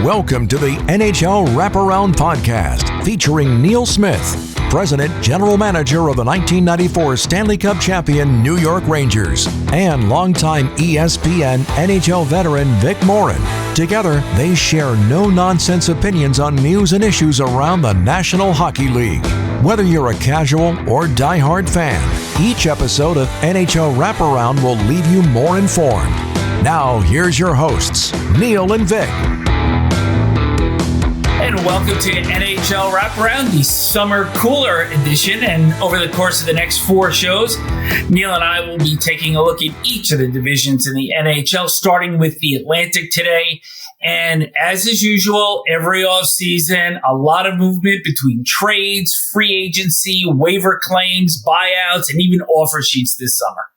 Welcome to the NHL Wraparound podcast featuring Neil Smith, President General Manager of the 1994 Stanley Cup champion New York Rangers, and longtime ESPN NHL veteran Vic Morren. Together, they share no-nonsense opinions on news and issues around the National Hockey League. Whether you're a casual or diehard fan, each episode of NHL Wraparound will leave you more informed. Now, here's your hosts, Neil and Vic. And welcome to NHL Wraparound, the summer cooler edition. And over the course of the next 4 shows, Neil and I will be taking a look at each of the divisions in the NHL, starting with the Atlantic today. And as is usual, every offseason, a lot of movement between trades, free agency, waiver claims, buyouts, and even offer sheets this summer.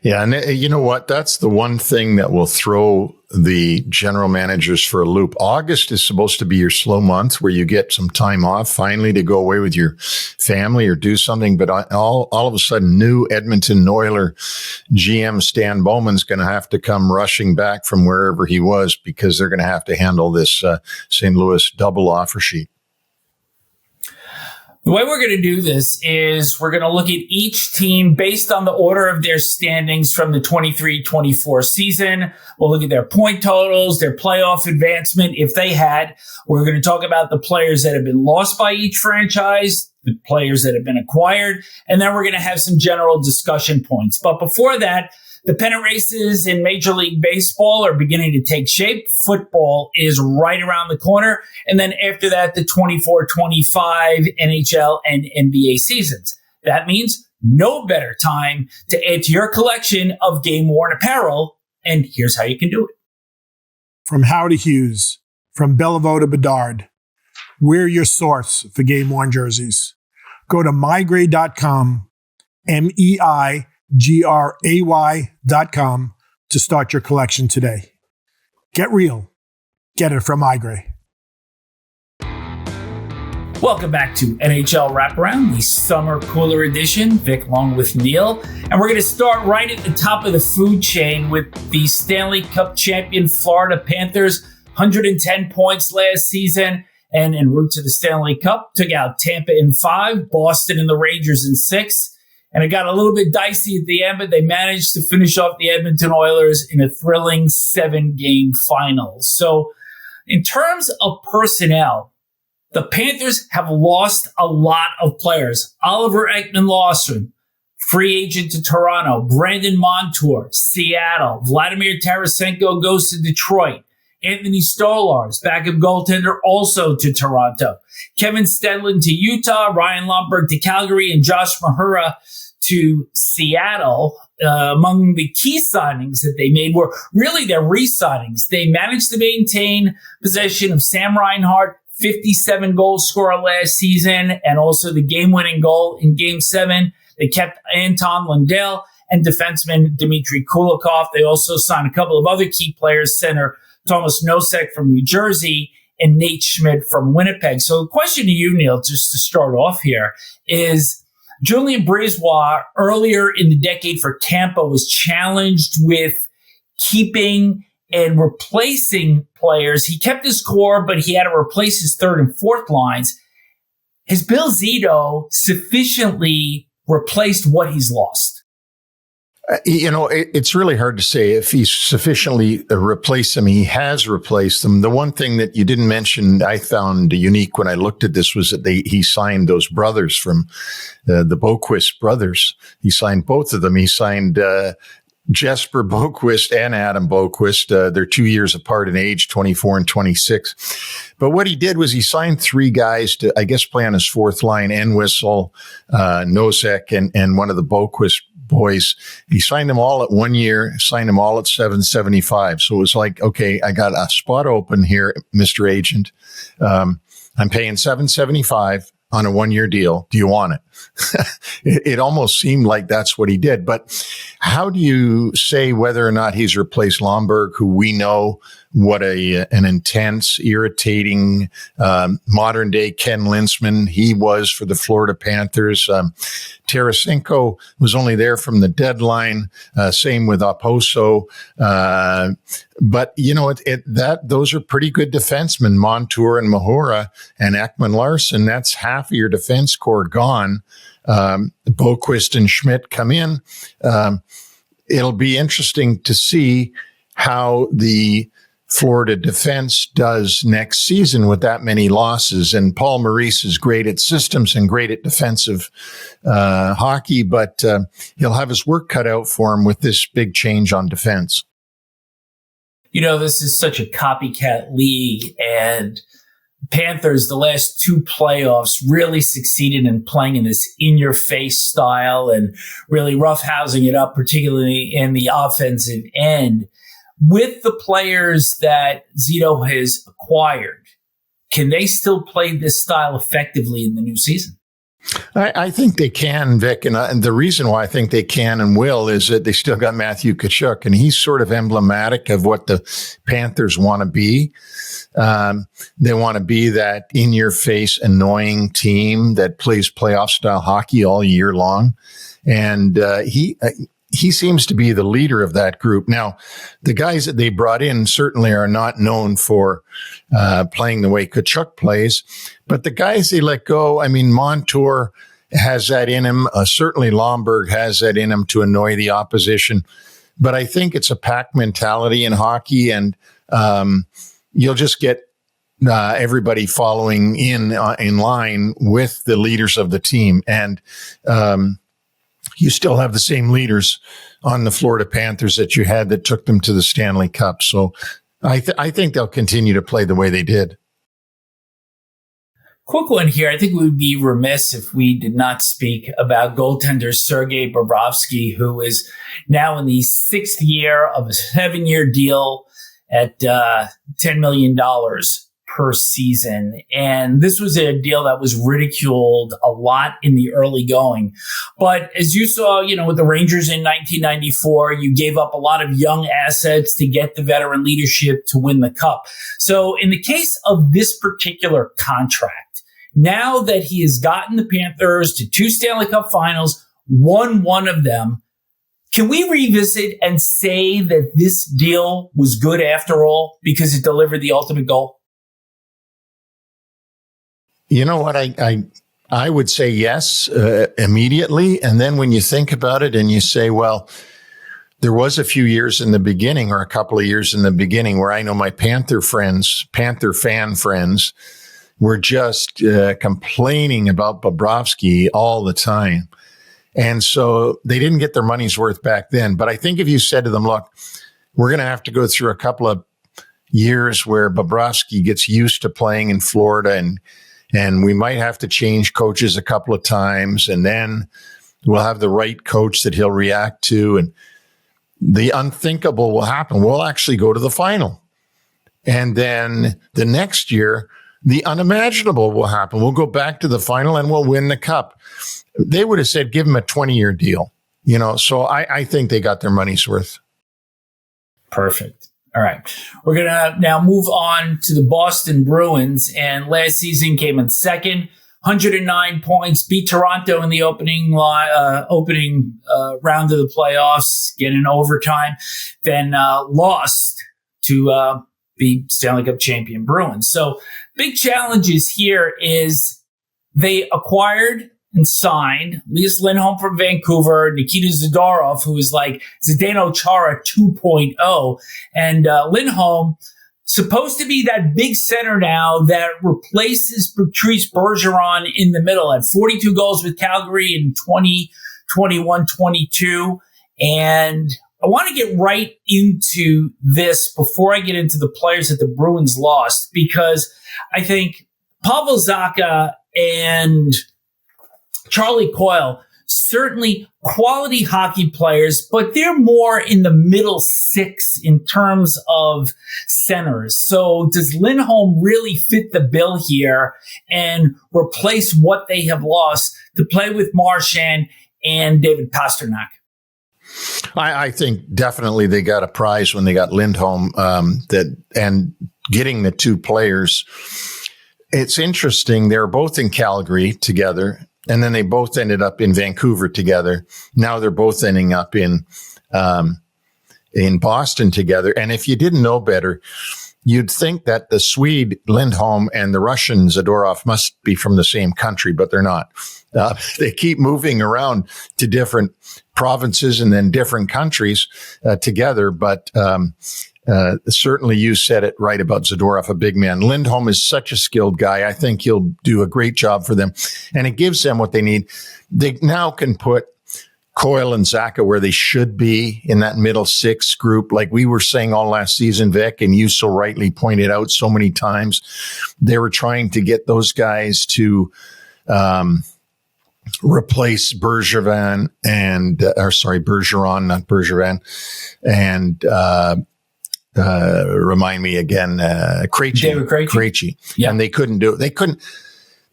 Yeah, and you know what? That's the one thing that will throw the general managers for a loop. August is supposed to be your slow month where you get some time off finally to go away with your family or do something. But all of a sudden, new Edmonton Oilers GM Stan Bowman's going to have to come rushing back from wherever he was because they're going to have to handle this St. Louis double offer sheet. The way we're going to do this is we're going to look at each team based on the order of their standings from the 23-24 season. We'll look at their point totals, their playoff advancement, if they had. We're going to talk about the players that have been lost by each franchise, the players that have been acquired, and then we're going to have some general discussion points. But before that, the pennant races in Major League Baseball are beginning to take shape. Football is right around the corner. And then after that, the 24-25 NHL and NBA seasons. That means no better time to add to your collection of game-worn apparel. And here's how you can do it. From Howe to Hughes, from Bellevue to Bedard, we're your source for game-worn jerseys. Go to mygray.com, MEIGRAY.com to start your collection today. Get real. Get it from iGray. Welcome back to NHL Wraparound, the summer cooler edition. Vic along with Neil. And we're going to start right at the top of the food chain with the Stanley Cup champion Florida Panthers. 110 points last season and en route to the Stanley Cup. Took out Tampa in 5, Boston and the Rangers in 6. And it got a little bit dicey at the end, but they managed to finish off the Edmonton Oilers in a thrilling 7-game final. So in terms of personnel, the Panthers have lost a lot of players. Oliver Ekman-Larsson, free agent to Toronto. Brandon Montour, Seattle. Vladimir Tarasenko goes to Detroit. Anthony Stolarz, backup goaltender, also to Toronto. Kevin Stenlund to Utah, Ryan Lomberg to Calgary, and Josh Mahura to Seattle. Among the key signings that they made were really their re-signings. They managed to maintain possession of Sam Reinhart, 57-goal scorer last season, and also the game-winning goal in Game 7. They kept Anton Lundell and defenseman Dmitry Kulikov. They also signed a couple of other key players, center Thomas Nosek from New Jersey and Nate Schmidt from Winnipeg. So the question to you, Neil, just to start off here, is Julien Brisebois earlier in the decade for Tampa was challenged with keeping and replacing players. He kept his core, but he had to replace his third and fourth lines. Has Bill Zito sufficiently replaced what he's lost? You know, it's really hard to say if he's sufficiently replaced them. He has replaced them. The one thing that you didn't mention, I found unique when I looked at this, was that he signed those brothers from the Boqvist brothers. He signed both of them. He signed Jesper Boqvist and Adam Boqvist. They're 2 years apart in age, 24 and 26. But what he did was he signed 3 guys to, I guess, play on his fourth line, Entwistle, Nosek, and one of the Boqvist boys. He signed them all at 1 year, signed them all at $775. So it was like, okay, I got a spot open here, Mr. Agent. I'm paying $775 on a 1-year deal. Do you want it? it almost seemed like that's what he did. But how do you say whether or not he's replaced Lomberg, who we know what an intense, irritating, modern day Ken Linseman he was for the Florida Panthers? Tarasenko was only there from the deadline. Same with Oposo. But those are pretty good defensemen, Montour and Mahura and Ekman Larson. That's half of your defense core gone. Boquist and Schmidt come in. It'll be interesting to see how the Florida defense does next season with that many losses. And Paul Maurice is great at systems and great at defensive hockey, but he'll have his work cut out for him with this big change on defense. This is such a copycat league, and Panthers, the last two playoffs, really succeeded in playing in this in-your-face style and really roughhousing it up, particularly in the offensive end. With the players that Zito has acquired, can they still play this style effectively in the new season? I think they can, Vic. And the reason why I think they can and will is that they still got Matthew Tkachuk, and he's sort of emblematic of what the Panthers want to be. They want to be that in-your-face, annoying team that plays playoff-style hockey all year long. And he seems to be the leader of that group. Now, the guys that they brought in certainly are not known for playing the way Tkachuk plays, but the guys they let go, Montour has that in him. Certainly Lomberg has that in him to annoy the opposition. But I think it's a pack mentality in hockey, and you'll just get everybody following in line with the leaders of the team. And you still have the same leaders on the Florida Panthers that you had that took them to the Stanley Cup. So I think they'll continue to play the way they did. Quick one here. I think we would be remiss if we did not speak about goaltender Sergei Bobrovsky, who is now in the sixth year of a 7-year deal at $10 million per season. And this was a deal that was ridiculed a lot in the early going. But as you saw, with the Rangers in 1994, you gave up a lot of young assets to get the veteran leadership to win the cup. So in the case of this particular contract, now that he has gotten the Panthers to 2 Stanley Cup finals, won one of them, can we revisit and say that this deal was good after all because it delivered the ultimate goal? You know what? I would say yes immediately. And then when you think about it and you say, well, there was a few years in the beginning or a couple of years in the beginning where I know my Panther fan friends were just complaining about Bobrovsky all the time. And so they didn't get their money's worth back then. But I think if you said to them, look, we're going to have to go through a couple of years where Bobrovsky gets used to playing in Florida and we might have to change coaches a couple of times, and then we'll have the right coach that he'll react to, and the unthinkable will happen. We'll actually go to the final. And then the next year, the unimaginable will happen. We'll go back to the final and we'll win the cup. They would have said, give him a 20-year deal. So I think they got their money's worth. Perfect. All right. We're going to now move on to the Boston Bruins. And last season came in second, 109 points, beat Toronto in the opening round of the playoffs, get in overtime, then lost to the Stanley Cup champion Bruins. So big challenges here is they acquired and signed Elias Lindholm from Vancouver, Nikita Zadorov, who is like Zdeno Chara 2.0. And Lindholm, supposed to be that big center now that replaces Patrice Bergeron in the middle, at 42 goals with Calgary in 2021-22. And I want to get right into this before I get into the players that the Bruins lost, because I think Pavel Zacha and Charlie Coyle certainly quality hockey players, but they're more in the middle six in terms of centers. So does Lindholm really fit the bill here and replace what they have lost to play with Marchand and David Pastrnak? I think definitely they got a prize when they got Lindholm, and getting the two players. It's interesting. They're both in Calgary together, and then they both ended up in Vancouver together. Now they're both ending up in Boston together. And if you didn't know better, you'd think that the Swede Lindholm and the Russian Zadorov must be from the same country, but they're not. They keep moving around to different provinces and then different countries together. But certainly you said it right about Zadorov, a big man. Lindholm is such a skilled guy. I think he'll do a great job for them. And it gives them what they need. They now can put Coyle and Zaka where they should be in that middle six group. Like we were saying all last season, Vic, and you so rightly pointed out so many times, they were trying to get those guys to replace Bergeron, not Bergeron, and remind me again, Krejci. David Krejci. Yeah. And they couldn't do it.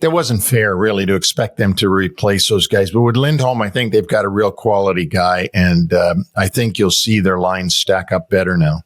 That wasn't fair, really, to expect them to replace those guys. But with Lindholm, I think they've got a real quality guy, and I think you'll see their lines stack up better now.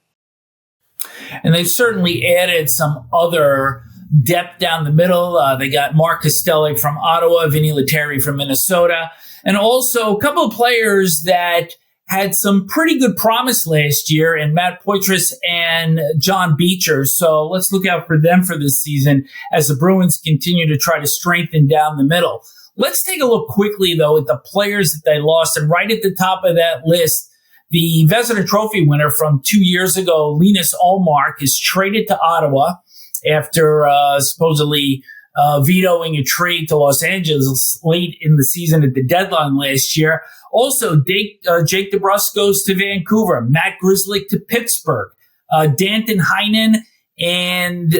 And they've certainly added some other depth down the middle. They got Mark Kostelik from Ottawa, Vinny Lettieri from Minnesota, and also a couple of players that had some pretty good promise last year in Matt Poitras and John Beecher. So let's look out for them for this season as the Bruins continue to try to strengthen down the middle. Let's take a look quickly, though, at the players that they lost. And right at the top of that list, the Vezina Trophy winner from 2 years ago, Linus Ullmark, is traded to Ottawa after supposedly vetoing a trade to Los Angeles late in the season at the deadline last year. Also, Jake DeBrusk goes to Vancouver, Matt Grzelcyk to Pittsburgh, Danton Heinen and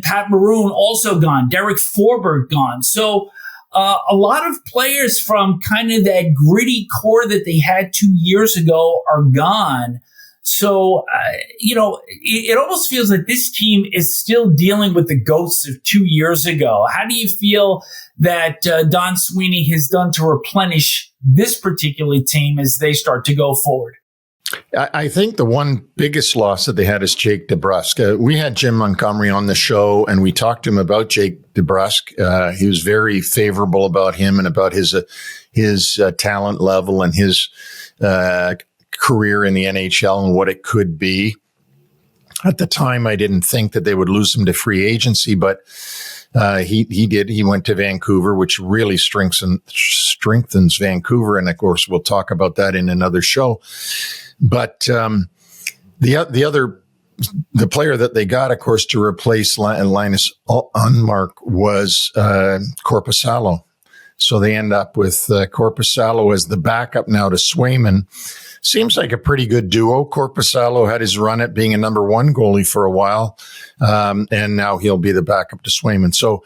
Pat Maroon also gone, Derek Forberg gone. So a lot of players from kind of that gritty core that they had 2 years ago are gone. So, it almost feels like this team is still dealing with the ghosts of 2 years ago. How do you feel that Don Sweeney has done to replenish this particular team as they start to go forward? I think the one biggest loss that they had is Jake DeBrusk. We had Jim Montgomery on the show, and we talked to him about Jake DeBrusk. He was very favorable about him and about his talent level and his career in the NHL and what it could be. At the time, I didn't think that they would lose him to free agency, but he did. He went to Vancouver, which really strengthens Vancouver. And of course, we'll talk about that in another show. But the player that they got, of course, to replace Linus Ullmark was Korpisalo. So they end up with Korpisalo as the backup now to Swayman. Seems like a pretty good duo. Korpisalo had his run at being a number one goalie for a while, and now he'll be the backup to Swayman. So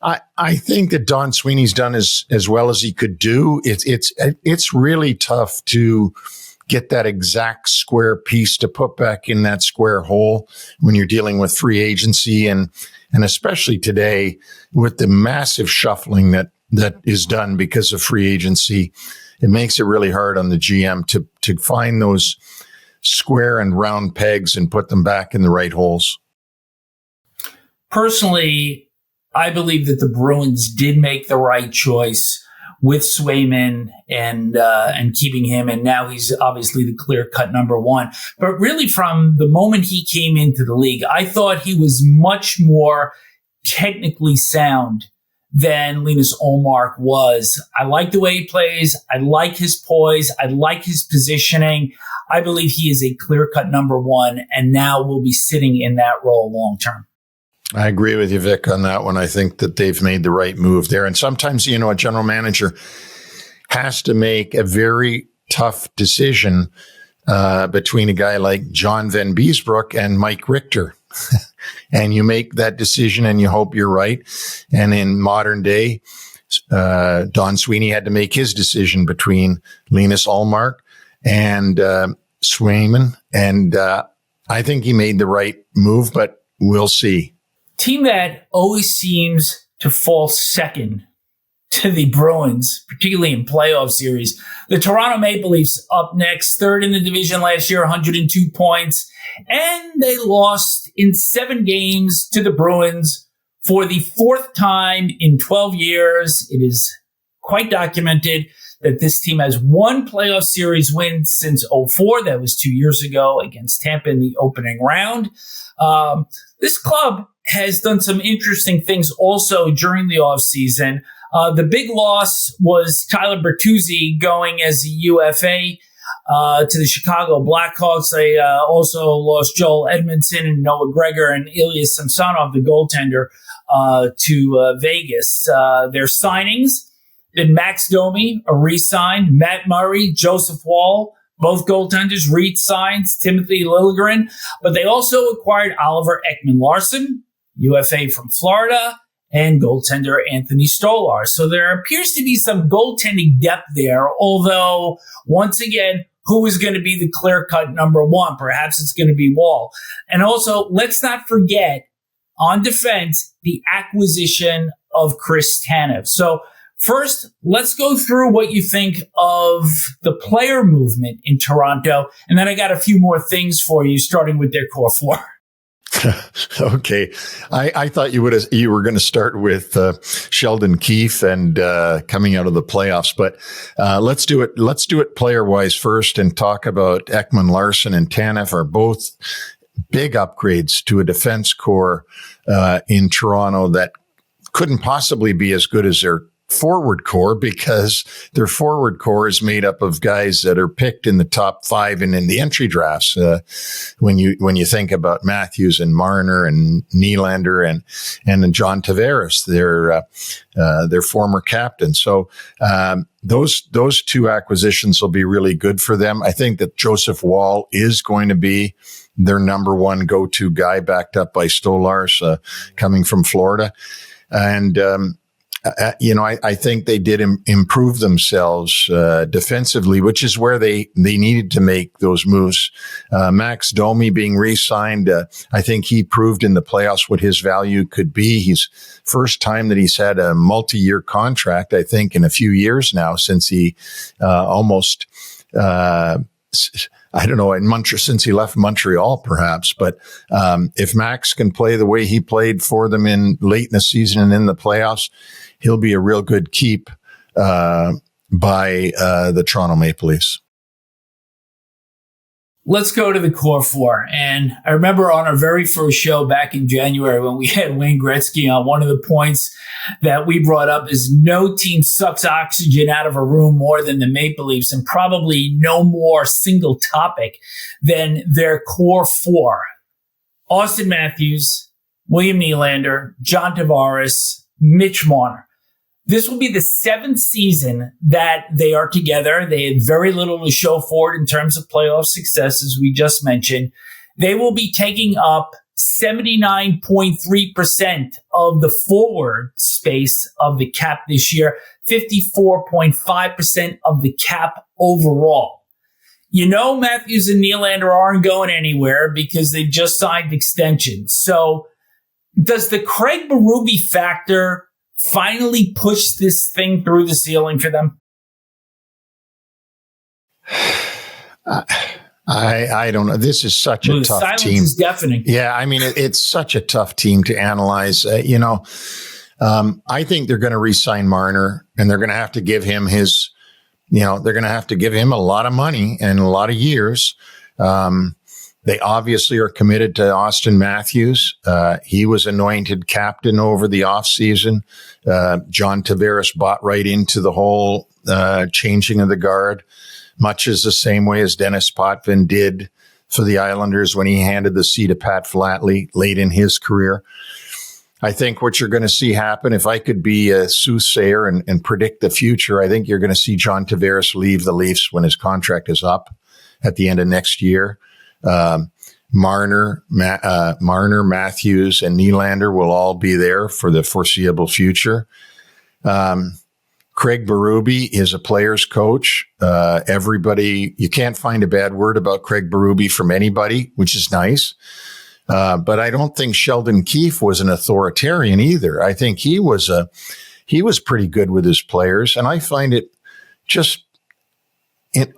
I think that Don Sweeney's done as well as he could do. It's really tough to get that exact square piece to put back in that square hole when you're dealing with free agency and especially today with the massive shuffling that is done because of free agency. It makes it really hard on the GM to find those square and round pegs and put them back in the right holes. Personally, I believe that the Bruins did make the right choice with Swayman and keeping him, and now he's obviously the clear-cut number one. But really, from the moment he came into the league, I thought he was much more technically sound than Linus Ullmark was. I like the way he plays. I like his poise. I like his positioning. I believe he is a clear-cut number one, and now will be sitting in that role long-term. I agree with you, Vic, on that one. I think that they've made the right move there. And sometimes, a general manager has to make a very tough decision between a guy like John Van Beesbrook and Mike Richter. And you make that decision and you hope you're right. And in modern day, Don Sweeney had to make his decision between Linus Ullmark and Swayman. And I think he made the right move, but we'll see. Team that always seems to fall second to the Bruins, particularly in playoff series. The Toronto Maple Leafs up next, third in the division last year, 102 points. And they lost in 7 games to the Bruins for the 4th time in 12 years. It is quite documented that this team has 1 playoff series win since 2004. That was 2 years ago against Tampa in the opening round. This club has done some interesting things also during the offseason. The big loss was Tyler Bertuzzi going as a UFA to the Chicago Blackhawks. They also lost Joel Edmondson and Noah Gregor and Ilya Samsonov, the goaltender, to Vegas. Their signings been Max Domi, a re-signed, Matt Murray, Joseph Wall, both goaltenders re-signed, Timothy Liljegren, but they also acquired Oliver Ekman-Larsson, UFA from Florida, and goaltender Anthony Stolar. So there appears to be some goaltending depth there, although, once again, who is going to be the clear-cut number 1? Perhaps it's going to be Wall. And also, let's not forget, on defense, the acquisition of Chris Tanev. So first, let's go through what you think of the player movement in Toronto, and then I got a few more things for you, starting with their core 4. Okay. I thought you were going to start with Sheldon Keefe and coming out of the playoffs, but let's do it player wise first and talk about Ekman-Larsson and Tanev are both big upgrades to a defense core in Toronto that couldn't possibly be as good as their forward core, because their forward core is made up of guys that are picked in the top 5 and in the entry drafts. When you think about Matthews and Marner and Nylander and John Tavares, their former captain. So those 2 acquisitions will be really good for them. I think that Joseph Wall is going to be their number 1 go-to guy, backed up by Stolars coming from Florida. And I think they did improve themselves defensively, which is where they needed to make those moves. Max Domi being re-signed, I think he proved in the playoffs what his value could be. He's first time that he's had a multi-year contract, I think, in a few years now, since he almost I don't know, since he left Montreal, perhaps. But if Max can play the way he played for them in late in the season and in the playoffs, he'll be a real good keep by the Toronto Maple Leafs. Let's go to the core 4. And I remember on our very first show back in January when we had Wayne Gretzky on, one of the points that we brought up is no team sucks oxygen out of a room more than the Maple Leafs, and probably no more single topic than their core 4. Austin Matthews, William Nylander, John Tavares, Mitch Marner. This will be the 7th season that they are together. They had very little to show for it in terms of playoff success, as we just mentioned. They will be taking up 79.3% of the forward space of the cap this year, 54.5% of the cap overall. You know, Matthews and Nylander aren't going anywhere because they've just signed extensions. So does the Craig Berube factor finally push this thing through the ceiling for them? I don't know. This is such a tough silence team. Is deafening. Yeah, I mean, it's such a tough team to analyze. I think they're going to re-sign Marner, and they're going to have to give him they're going to have to give him a lot of money and a lot of years. They obviously are committed to Austin Matthews. He was anointed captain over the offseason. John Tavares bought right into the whole changing of the guard, much as the same way as Dennis Potvin did for the Islanders when he handed the C to Pat Flatley late in his career. I think what you're going to see happen, if I could be a soothsayer and predict the future, I think you're going to see John Tavares leave the Leafs when his contract is up at the end of next year. Marner, Matthews, and Nylander will all be there for the foreseeable future. Craig Berube is a player's coach. You can't find a bad word about Craig Berube from anybody, which is nice. But I don't think Sheldon Keefe was an authoritarian either. I think he was pretty good with his players. And I find it just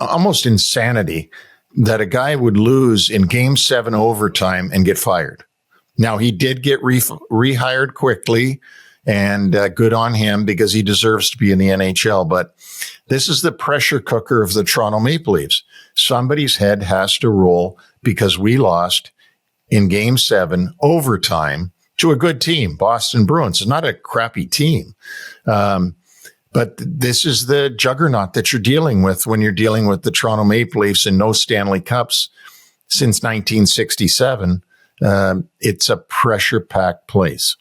almost insanity that a guy would lose in Game 7 overtime and get fired. Now, he did get rehired quickly, and good on him because he deserves to be in the NHL. But this is the pressure cooker of the Toronto Maple Leafs. Somebody's head has to roll because we lost in Game 7 overtime to a good team, Boston Bruins. It's not a crappy team. But this is the juggernaut that you're dealing with when you're dealing with the Toronto Maple Leafs and no Stanley Cups since 1967. It's a pressure-packed place.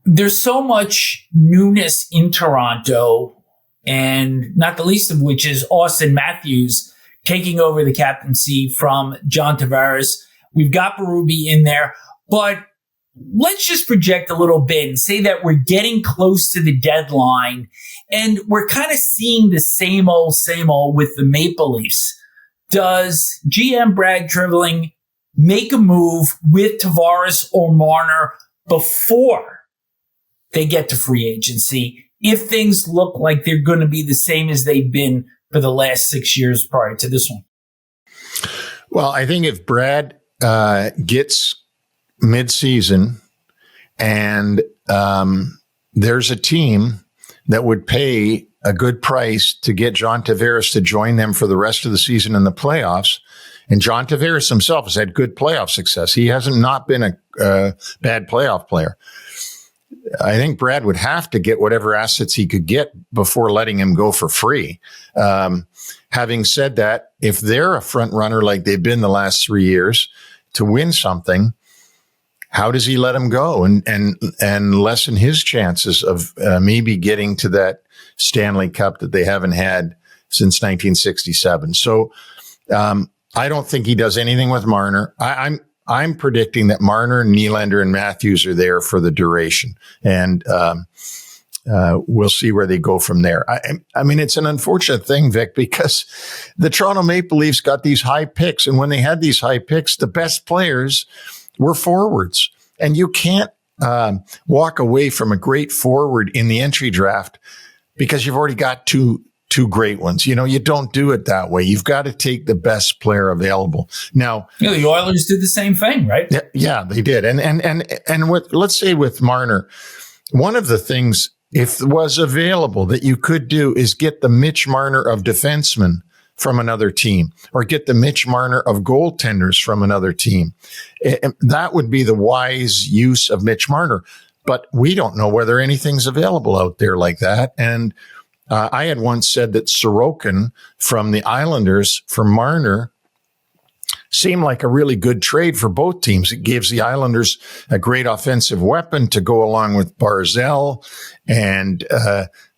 There's so much newness in Toronto, and not the least of which is Austin Matthews taking over the captaincy from John Tavares. We've got Berube in there, but let's just project a little bit and say that we're getting close to the deadline and we're kind of seeing the same old with the Maple Leafs. Does GM Brad Treliving make a move with Tavares or Marner before they get to free agency if things look like they're going to be the same as they've been for the last 6 years prior to this one? Well, I think if Brad gets mid-season and there's a team that would pay a good price to get John Tavares to join them for the rest of the season in the playoffs, and John Tavares himself has had good playoff success. He hasn't not been a bad playoff player. I think Brad would have to get whatever assets he could get before letting him go for free. Having said that, if they're a front runner like they've been the last 3 years to win something, how does he let him go and lessen his chances of maybe getting to that Stanley Cup that they haven't had since 1967? So I don't think he does anything with Marner. I'm predicting that Marner, Nylander, and Matthews are there for the duration, and we'll see where they go from there. I mean, it's an unfortunate thing, Vic, because the Toronto Maple Leafs got these high picks, and when they had these high picks, the best players were forwards, and you can't walk away from a great forward in the entry draft because you've already got two great ones. You know, you don't do it that way. You've got to take the best player available. Now, the Oilers did the same thing, right? Yeah, they did. And let's say with Marner, one of the things, if it was available, that you could do is get the Mitch Marner of defensemen from another team, or get the Mitch Marner of goaltenders from another team. That would be the wise use of Mitch Marner. But we don't know whether anything's available out there like that. And I had once said that Sorokin from the Islanders for Marner seemed like a really good trade for both teams. It gives the Islanders a great offensive weapon to go along with Barzal, and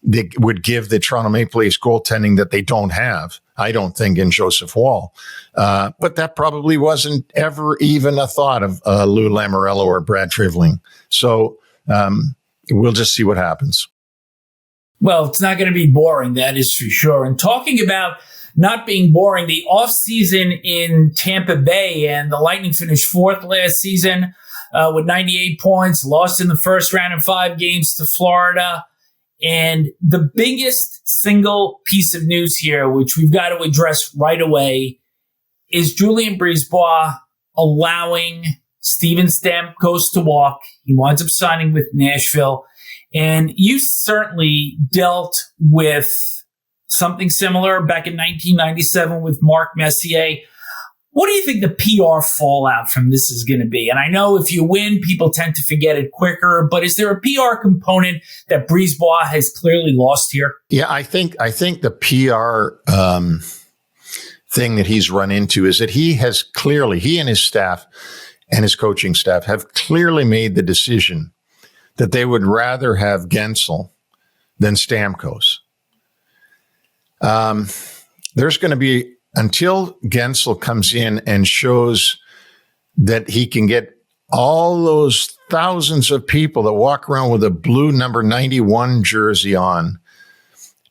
they would give the Toronto Maple Leafs goaltending that they don't have, I don't think, in Joseph Woll. But that probably wasn't ever even a thought of Lou Lamoriello or Brad Treliving. So we'll just see what happens. Well, it's not going to be boring, that is for sure. And talking about not being boring, the offseason in Tampa Bay, and the Lightning finished fourth last season with 98 points, lost in the first round in 5 games to Florida. And the biggest single piece of news here, which we've got to address right away, is Julien Brisebois allowing Steven Stamkos to walk. He winds up signing with Nashville. And you certainly dealt with something similar back in 1997 with Mark Messier. What do you think the PR fallout from this is going to be? And I know if you win, people tend to forget it quicker, but is there a PR component that Brisebois has clearly lost here? Yeah, I think the PR thing that he's run into is that he and his staff and his coaching staff have clearly made the decision that they would rather have Gensel than Stamkos. There's going to be, until Gensel comes in and shows that he can get all those thousands of people that walk around with a blue number 91 jersey on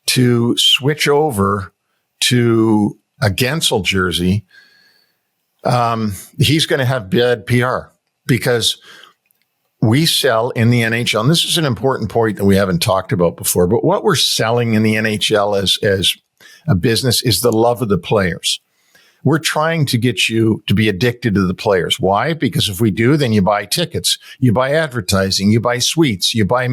to switch over to a Gensel jersey, he's going to have bad PR because we sell in the NHL. And this is an important point that we haven't talked about before, but what we're selling in the NHL as a business is the love of the players. We're trying to get you to be addicted to the players. Why? Because if we do, then you buy tickets, you buy advertising, you buy suites, you buy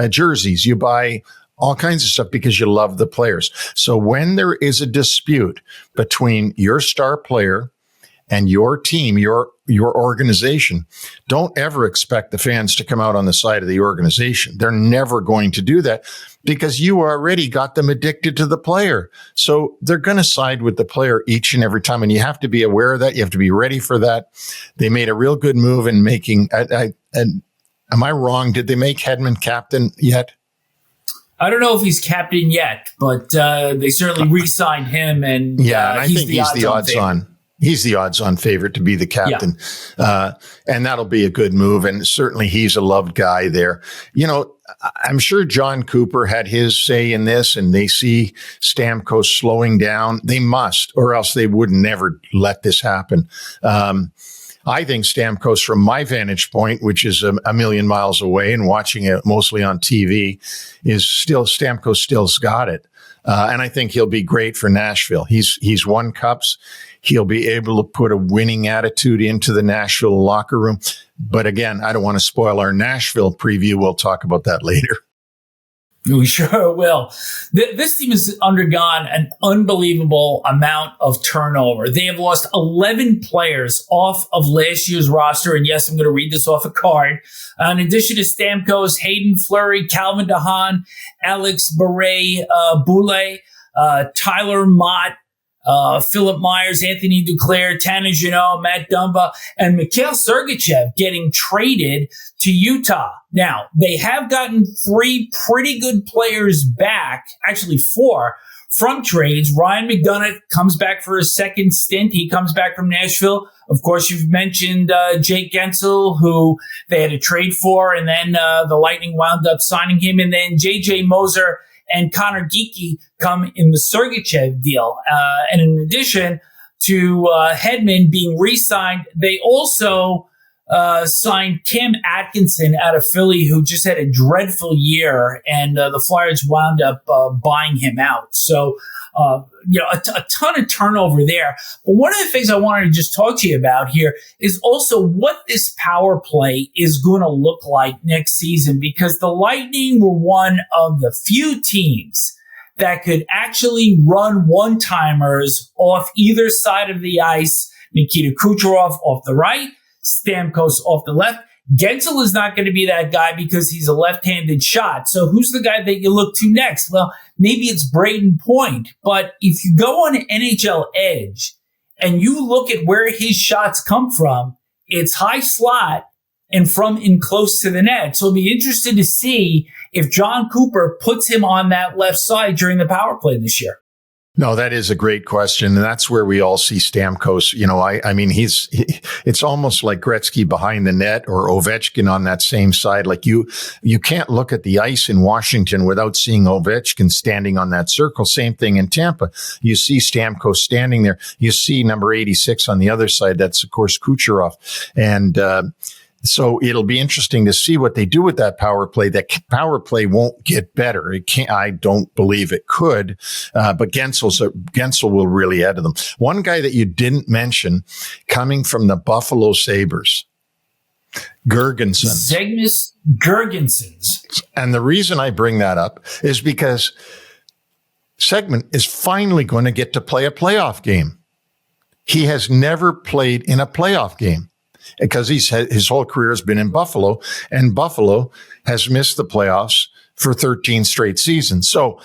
jerseys, you buy all kinds of stuff because you love the players. So when there is a dispute between your star player and your team, your organization, don't ever expect the fans to come out on the side of the organization. They're never going to do that because you already got them addicted to the player. So they're going to side with the player each and every time. And you have to be aware of that. You have to be ready for that. They made a real good move in making, and am I wrong? Did they make Hedman captain yet? I don't know if he's captain yet, but they certainly re-signed him. And I think he's the odds-on. He's the odds-on favorite to be the captain. Yeah. And that'll be a good move. And certainly he's a loved guy there. You know, I'm sure John Cooper had his say in this, and they see Stamkos slowing down. They must, or else they would never let this happen. I think Stamkos, from my vantage point, which is a million miles away and watching it mostly on TV, Stamkos still's got it. And I think he'll be great for Nashville. He's won cups. He'll be able to put a winning attitude into the Nashville locker room. But again, I don't want to spoil our Nashville preview. We'll talk about that later. We sure will. This team has undergone an unbelievable amount of turnover. They have lost 11 players off of last year's roster. And yes, I'm going to read this off a card. In addition to Stamkos, Hayden Fleury, Calvin DeHaan, Alex Boulay, Tyler Mott, Philip Myers, Anthony Duclair, Tanner Jeannot, Matt Dumba, and Mikhail Sergachev getting traded to Utah. Now, they have gotten 3 pretty good players back, actually 4, from trades. Ryan McDonough comes back for a second stint. He comes back from Nashville. Of course, you've mentioned Jake Gensel, who they had a trade for, and then the Lightning wound up signing him. And then J.J. Moser and Connor Geekie come in the Sergachev deal. And in addition to Hedman being re-signed, they also signed Cam Atkinson out of Philly, who just had a dreadful year, and the Flyers wound up buying him out. So, a ton of turnover there. But one of the things I wanted to just talk to you about here is also what this power play is going to look like next season, because the Lightning were one of the few teams that could actually run one-timers off either side of the ice. Nikita Kucherov off the right, Stamkos off the left. Gensel is not going to be that guy because he's a left-handed shot. So who's the guy that you look to next? Well, maybe it's Braden Point. But if you go on NHL Edge and you look at where his shots come from, it's high slot and from in close to the net. So I'll be interested to see if John Cooper puts him on that left side during the power play this year. No, that is a great question. And that's where we all see Stamkos. You know, I mean, it's almost like Gretzky behind the net or Ovechkin on that same side. Like you can't look at the ice in Washington without seeing Ovechkin standing on that circle. Same thing in Tampa. You see Stamkos standing there. You see number 86 on the other side. That's, of course, Kucherov. And, so it'll be interesting to see what they do with that power play. That power play won't get better. It can't. I don't believe it could. But Gensel will really add to them. One guy that you didn't mention, coming from the Buffalo Sabres, Girgensons. Zegmas Girgensons. And the reason I bring that up is because Segman is finally going to get to play a playoff game. He has never played in a playoff game, because his whole career has been in Buffalo, and Buffalo has missed the playoffs for 13 straight seasons. So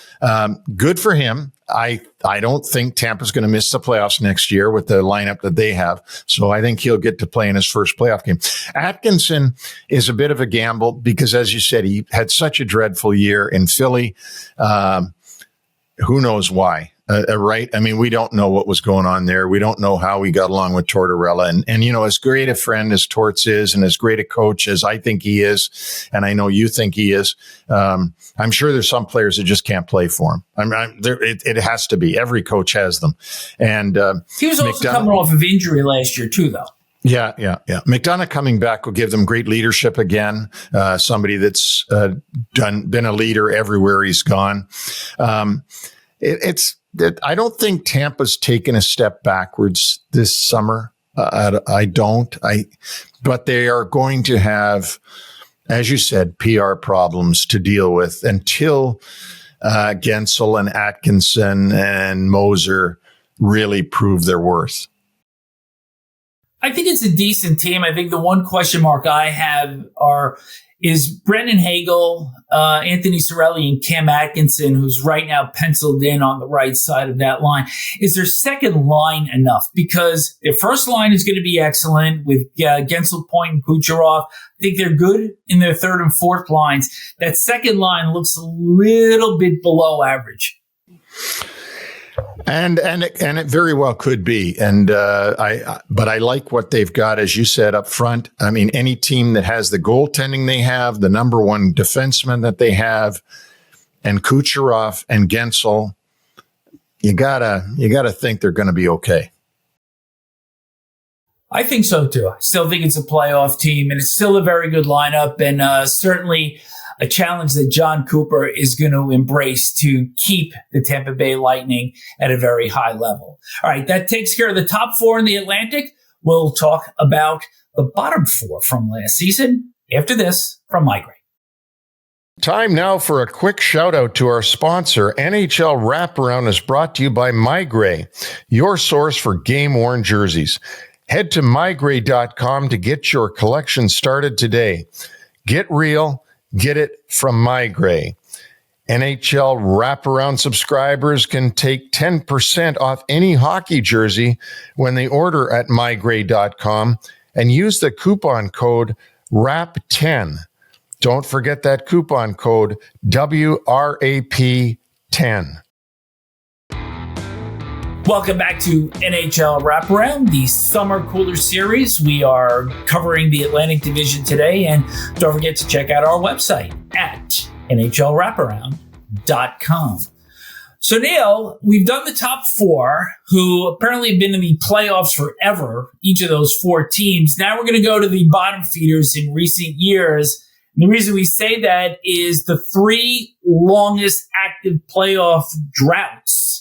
good for him. I don't think Tampa's going to miss the playoffs next year with the lineup that they have. So I think he'll get to play in his first playoff game. Atkinson is a bit of a gamble because, as you said, he had such a dreadful year in Philly. Who knows why? right? I mean, we don't know what was going on there. We don't know how he got along with Tortorella. And as great a friend as Torts is and as great a coach as I think he is, and I know you think he is, I'm sure there's some players that just can't play for him. It has to be. Every coach has them. And he was also coming off of injury last year too, though. Yeah. McDonough coming back will give them great leadership again. Somebody that's been a leader everywhere he's gone. I don't think Tampa's taken a step backwards this summer. I don't. But they are going to have, as you said, PR problems to deal with until Gensel and Atkinson and Moser really prove their worth. I think it's a decent team. I think the one question mark I have is Brendan Hagel, Anthony Cirelli, and Cam Atkinson, who's right now penciled in on the right side of that line. Is their second line enough? Because their first line is going to be excellent with Gensel, Point, and Kucherov. I think they're good in their third and fourth lines. That second line looks a little bit below average. And it very well could be. But I like what they've got, as you said, up front. I mean, any team that has the goaltending they have, the number one defenseman that they have, and Kucherov and Gensel, you gotta think they're going to be okay. I think so too. I still think it's a playoff team, and it's still a very good lineup, and certainly a challenge that John Cooper is going to embrace to keep the Tampa Bay Lightning at a very high level. All right, that takes care of the top four in the Atlantic. We'll talk about the bottom four from last season after this from Migraine. Time now for a quick shout out to our sponsor. NHL Wraparound is brought to you by Migraine, your source for game-worn jerseys. Head to mygray.com to get your collection started today. Get real. Get it from MyGray. NHL Wraparound subscribers can take 10% off any hockey jersey when they order at mygray.com and use the coupon code WRAP10. Don't forget that coupon code WRAP10. Welcome back to NHL Wraparound, the Summer Cooler Series. We are covering the Atlantic Division today, and don't forget to check out our website at NHLWraparound.com. So, Neil, we've done the top four, who apparently have been in the playoffs forever, each of those four teams. Now we're going to go to the bottom feeders in recent years. And the reason we say that is the three longest active playoff droughts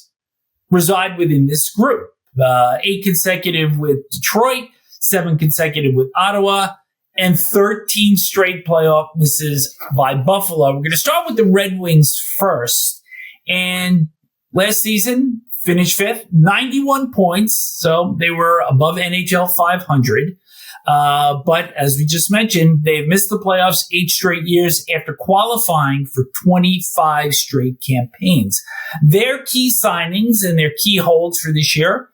reside within this group. 8 consecutive with Detroit, 7 consecutive with Ottawa, and 13 straight playoff misses by Buffalo. We're going to start with the Red Wings first. And last season, finished fifth, 91 points. So they were above NHL 500. But as we just mentioned, they've missed the playoffs 8 straight years after qualifying for 25 straight campaigns. Their key signings and their key holds for this year: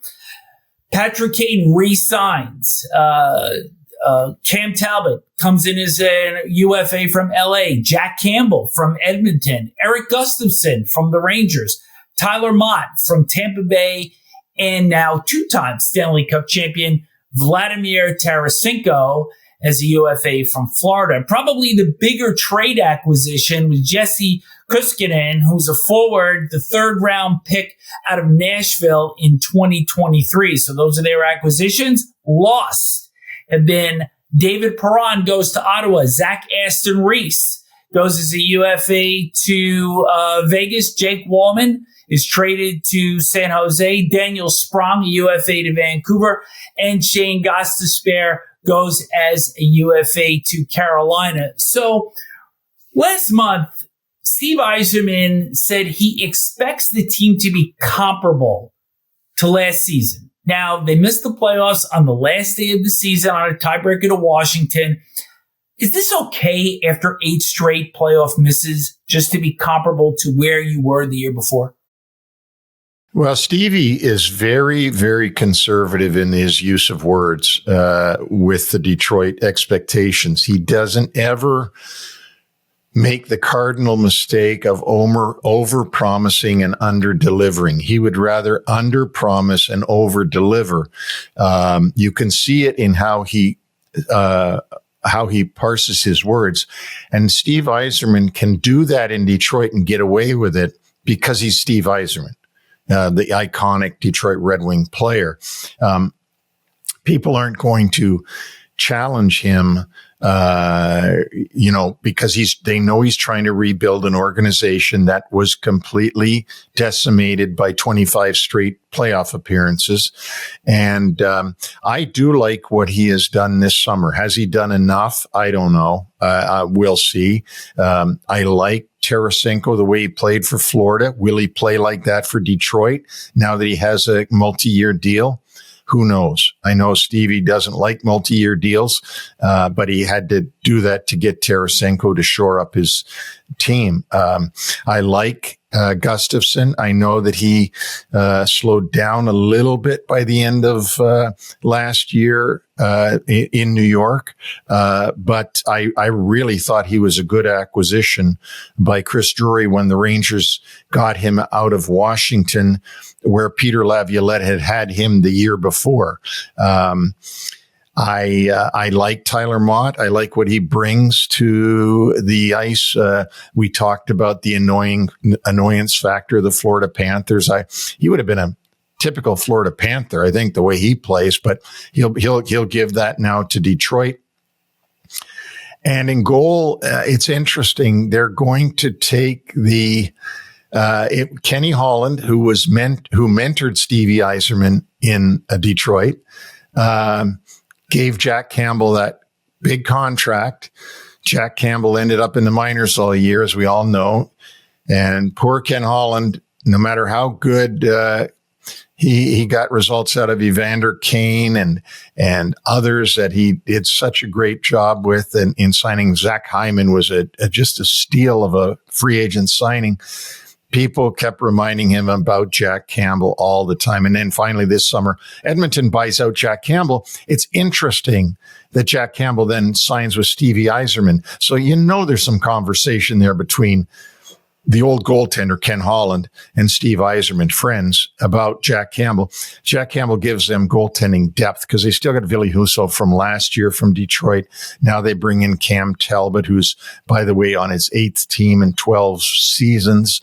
Patrick Kane re-signs. Cam Talbot comes in as a UFA from LA. Jack Campbell from Edmonton. Eric Gustafsson from the Rangers. Tyler Mott from Tampa Bay. And now 2-time Stanley Cup champion Vladimir Tarasenko as a UFA from Florida. Probably the bigger trade acquisition was Jesse Kuskinen, who's a forward, the 3rd round pick out of Nashville in 2023. So those are their acquisitions. Lost have been David Perron goes to Ottawa. Zach Aston Reese goes as a UFA to Vegas. Jake Wallman is traded to San Jose. Daniel Sprong, a UFA to Vancouver. And Shane Gostisbehere goes as a UFA to Carolina. So last month, Steve Yzerman said he expects the team to be comparable to last season. Now, they missed the playoffs on the last day of the season on a tiebreaker to Washington. Is this okay after 8 straight playoff misses just to be comparable to where you were the year before? Well, Stevie is very, very conservative in his use of words with the Detroit expectations. He doesn't ever make the cardinal mistake of over-promising and under-delivering. He would rather under-promise and over-deliver. You can see it in how he parses his words. And Steve Yzerman can do that in Detroit and get away with it because he's Steve Yzerman, the iconic Detroit Red Wing player. People aren't going to challenge him, because they know he's trying to rebuild an organization that was completely decimated by 25 straight playoff appearances. And I do like what he has done this summer. Has he done enough? I don't know. We'll see. I like Tarasenko, the way he played for Florida. Will he play like that for Detroit now that he has a multi-year deal? Who knows? I know Stevie doesn't like multi-year deals, but he had to do that to get Tarasenko to shore up his team. I like Gustafsson. I know that he slowed down a little bit by the end of last year in New York, but I really thought he was a good acquisition by Chris Drury when the Rangers got him out of Washington, where Peter Laviolette had him the year before. I like Tyler Mott. I like what he brings to the ice. We talked about the annoyance factor of the Florida Panthers. He would have been a typical Florida Panther, I think, the way he plays, but he'll give that now to Detroit. And in goal, it's interesting. They're going to take Kenny Holland, who mentored Stevie Yzerman in Detroit, gave Jack Campbell that big contract. Jack Campbell ended up in the minors all year, as we all know. And poor Ken Holland, no matter how good he got results out of Evander Kane and others that he did such a great job with, and in signing Zach Hyman was just a steal of a free agent signing. People kept reminding him about Jack Campbell all the time. And then finally this summer, Edmonton buys out Jack Campbell. It's interesting that Jack Campbell then signs with Stevie Yzerman. So there's some conversation there between the old goaltender, Ken Holland, and Steve Yzerman, friends, about Jack Campbell. Jack Campbell gives them goaltending depth because they still got Ville Husso from last year from Detroit. Now they bring in Cam Talbot, who's, by the way, on his 8th team in 12 seasons.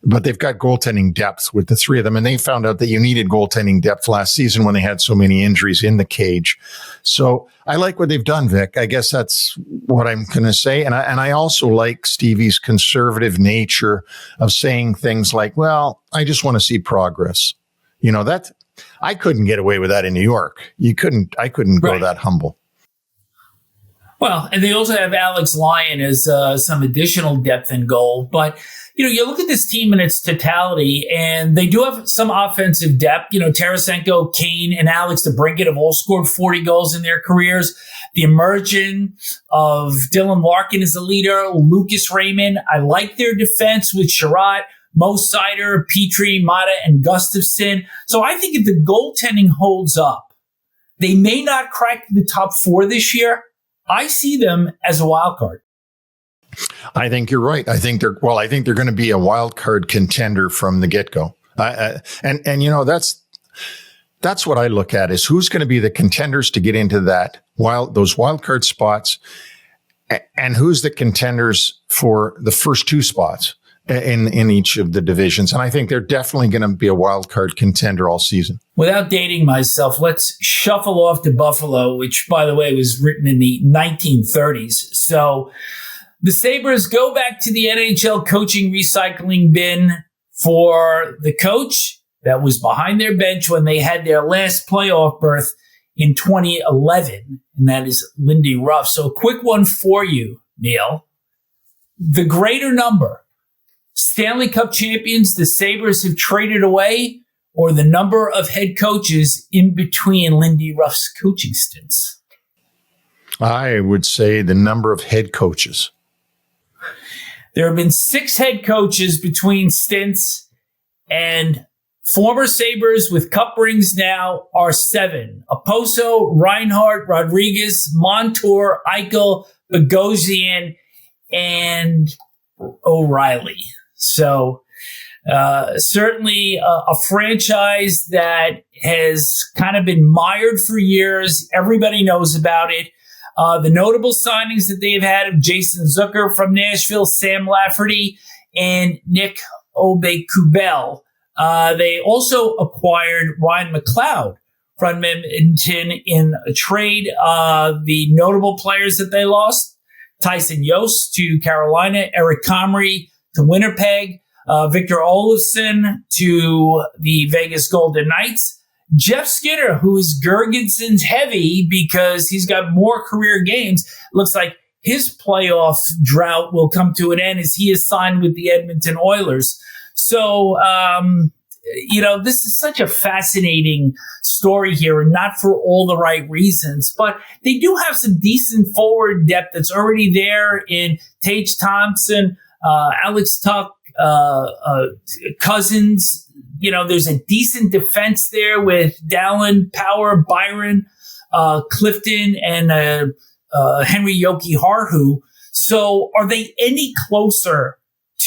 But they've got goaltending depth with the three of them. And they found out that you needed goaltending depth last season when they had so many injuries in the cage. So I like what they've done, Vic. I guess that's what I'm going to say. And I also like Stevie's conservative nature of saying things like, well, I just want to see progress. I couldn't get away with that in New York. I couldn't go that humble. Well, and they also have Alex Lyon as some additional depth in goal. But, you look at this team in its totality, and they do have some offensive depth. Tarasenko, Kane, and Alex DeBrincat have all scored 40 goals in their careers. The emerging of Dylan Larkin as a leader, Lucas Raymond. I like their defense with Sherratt, Mo Seider, Petrie, Mata, and Gustafsson. So I think if the goaltending holds up, they may not crack the top 4 this year. I see them as a wild card. I think you're right. I think they're going to be a wild card contender from the get-go. That's what I look at is who's going to be the contenders to get into those wild card spots, and who's the contenders for the first 2 spots in each of the divisions. And I think they're definitely going to be a wild card contender all season. Without dating myself, let's shuffle off to Buffalo, which, by the way, was written in the 1930s. So the Sabres go back to the NHL coaching recycling bin for the coach that was behind their bench when they had their last playoff berth in 2011, and that is Lindy Ruff. So a quick one for you, Neil. The greater number, Stanley Cup champions the Sabres have traded away, or the number of head coaches in between Lindy Ruff's coaching stints? I would say the number of head coaches. There have been 6 head coaches between stints, and former Sabres with cup rings now are 7. Oposo, Reinhart, Rodriguez, Montour, Eichel, Bogosian, and O'Reilly. So certainly a franchise that has kind of been mired for years. Everybody knows about it. The notable signings that they've had of Jason Zucker from Nashville, Sam Lafferty, and Nick Aube-Kubel. They also acquired Ryan McLeod from Edmonton in a trade. The notable players that they lost: Tyson Yost to Carolina, Eric Comrie to Winnipeg, Victor Olofsson to the Vegas Golden Knights, Jeff Skinner, who is Gergenson's heavy because he's got more career games. Looks like his playoff drought will come to an end as he is signed with the Edmonton Oilers. So, this is such a fascinating story here, and not for all the right reasons. But they do have some decent forward depth that's already there in Tage Thompson, Alex Tuch, Cousins. There's a decent defense there with Dallin, Power, Byron, Clifton, and Henry Yoki Harhu. So are they any closer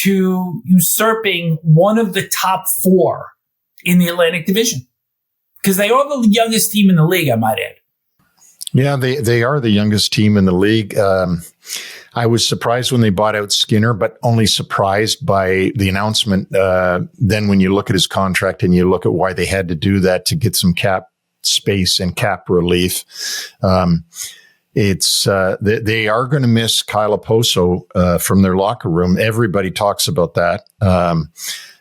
to usurping one of the top four in the Atlantic Division? Because they are the youngest team in the league, I might add. Yeah, they are the youngest team in the league. I was surprised when they bought out Skinner, but only surprised by the announcement. Then when you look at his contract and you look at why they had to do that to get some cap space and cap relief, they are going to miss Kyle Oposo from their locker room. Everybody talks about that.